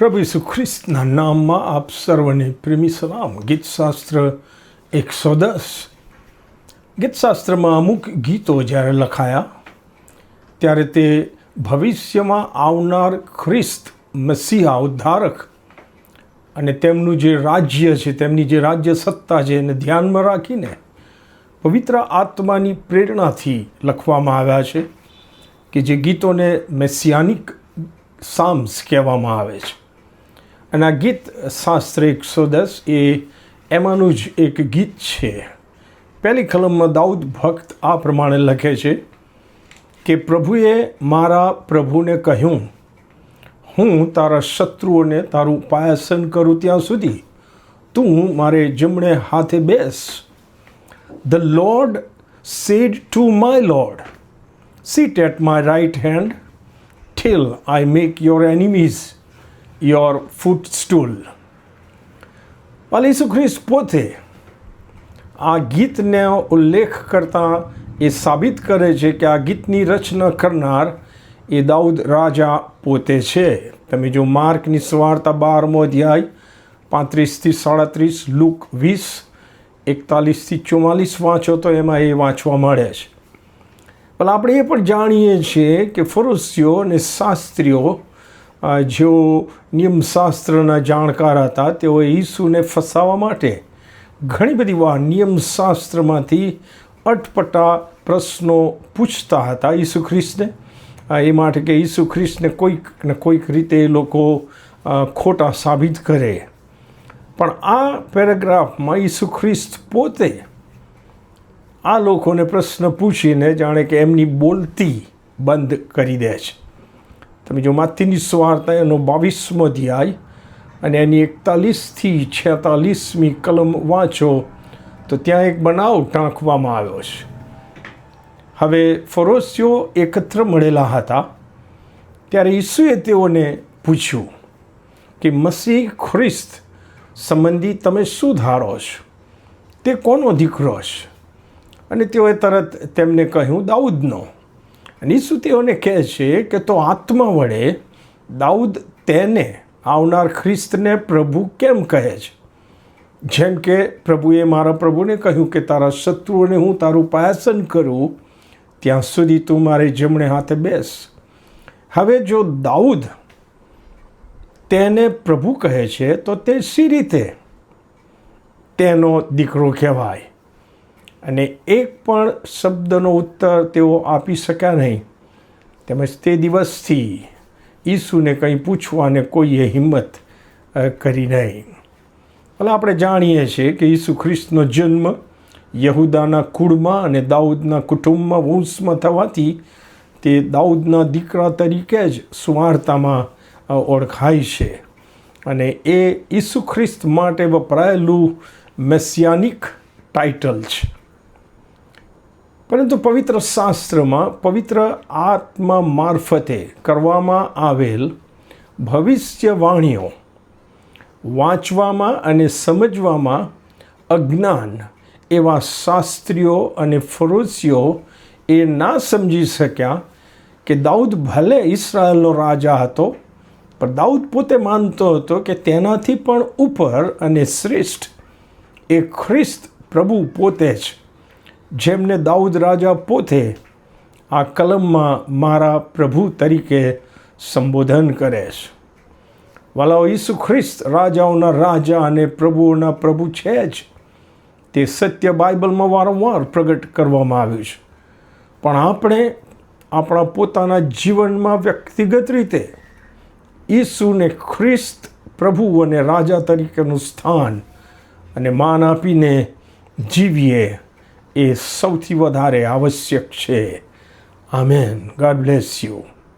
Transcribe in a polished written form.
પ્રભુ ઈસુ ખ્રિસ્તના નામમાં આપ સર્વને પ્રેમી સલામ. ગીતશાસ્ત્ર 110. ગીતશાસ્ત્રમાં અમુક ગીતો જ્યારે લખાયા ત્યારે તે ભવિષ્યમાં આવનાર ખ્રિસ્ત મસીહા ઉદ્ધારક અને તેમનું જે રાજ્ય છે, તેમની જે રાજ્ય સત્તા છે એને ધ્યાનમાં રાખીને પવિત્ર આત્માની પ્રેરણાથી લખવામાં આવ્યા છે કે જે ગીતોને મેસિયાનિક સામ્સ કહેવામાં આવે છે. અને આ ગીત શાસ્ત્ર 110 એ એમાંનું જ એક ગીત છે. પહેલી કલમમાં દાઉદ ભક્ત આ પ્રમાણે લખે છે કે પ્રભુએ મારા પ્રભુને કહ્યું, હું તારા શત્રુઓને તારું ઉપાયાસન કરું ત્યાં સુધી તું મારે જમણે હાથે બેસ. The Lord said to my Lord, sit at my right hand till I make your enemies your footstool. ઈસુ ખ્રિસ્ત પોતે આ ગીતને ઉલ્લેખ કરતા એ સાબિત કરે છે કે આ ગીતની રચના કરનાર એ દાઉદ રાજા પોતે છે. તમે જો માર્કની સુવાર્તા 12મો અધ્યાય 35-37, લૂક 20:41-44 વાંચો તો એમાં એ વાંચવા મળે છે. પણ આપણે એ પણ જાણીએ છીએ કે ફરોશીઓ અને શાસ્ત્રીઓ જેઓ નિયમશાસ્ત્રના જાણકાર હતા, તેઓએ ઈસુને ફસાવવા માટે ઘણી બધી વાર નિયમશાસ્ત્રમાંથી અટપટા પ્રશ્નો પૂછતા હતા ઈસુ ખ્રિસ્તને, એ માટે કે ઈસુ ખ્રિસ્તને કોઈક ને કોઈક રીતે એ લોકો ખોટા સાબિત કરે. પણ આ પેરેગ્રાફમાં ઈસુ ખ્રિસ્ત પોતે આ લોકોને પ્રશ્ન પૂછીને જાણે કે એમની બોલતી બંધ કરી દે છે. તમે જો માથીની સુવાર્તા એનો 22મો અધ્યાય અને એની 41-46મી કલમ વાંચો તો ત્યાં એક બનાવ ટાંકવામાં આવ્યો છે. હવે ફરોશીઓ એકત્ર મળેલા હતા ત્યારે ઈસુએ તેઓને પૂછ્યું કે મસીહ ખ્રિસ્ત સંબંધી તમે શું ધારો છો? તે કોનો દીકરો છે? અને તેઓએ તરત તેમને કહ્યું, દાઉદનો. અને ઈસુ તેઓને કહે છે કે તો આત્મા વડે દાઉદ તેને આવનાર ખ્રિસ્તને પ્રભુ કેમ કહે છે? જેમ કે પ્રભુએ મારા પ્રભુને કહ્યું કે તારા શત્રુઓને હું તારું ઉપાયાસન કરું ત્યાં સુધી તું મારે જમણે હાથે બેસ. હવે જો દાઉદ તેને પ્રભુ કહે છે તો તે શી રીતે તેનો દીકરો કહેવાય? અને એક પણ શબ્દનો ઉત્તર તેઓ આપી શક્યા નહીં. તેમજ તે દિવસથી ઈસુને કંઈ પૂછવાને કોઈએ હિંમત કરી નહીં. ભલે આપણે જાણીએ છીએ કે ઈસુ ખ્રિસ્તનો જન્મ યહૂદાના કુળમાં અને દાઉદના કુટુંબમાં વંશમાં થવાથી તે દાઉદના દીકરા તરીકે જ સુવાર્તામાં ઓળખાય છે. અને એ ઈસુ ખ્રિસ્ત માટે વપરાયેલું મેસિયાનિક ટાઇટલ છે. પરંતુ પવિત્ર શાસ્ત્રમાં પવિત્ર આત્મા મારફતે કરવામાં આવેલ ભવિષ્યવાણીઓ વાંચવામાં અને સમજવામાં અજ્ઞાન એવા શાસ્ત્રીઓ અને ફરોશીઓ એ ના સમજી શક્યા કે દાઉદ ભલે ઇસ્રાયેલનો રાજા હતો, પણ દાઉદ પોતે માનતો હતો કે તેનાથી પણ ઉપર અને શ્રેષ્ઠ એ ખ્રિસ્ત પ્રભુ પોતે જ, જેમને દાઉદ રાજા પોતે આ કલમમાં મારા પ્રભુ તરીકે સંબોધન કરે છે. વાલાઓ, ઈસુ ખ્રિસ્ત રાજાઓના રાજા અને પ્રભુઓના પ્રભુ છે જ. તે સત્ય બાઇબલમાં વારંવાર પ્રગટ કરવામાં આવ્યું છે. પણ આપણે આપણા પોતાના જીવનમાં વ્યક્તિગત રીતે ઈસુને ખ્રિસ્ત પ્રભુ અને રાજા તરીકેનું સ્થાન અને માન આપીને જીવીએ એ સૌથી વધારે આવશ્યક છે. આમેન. God bless you.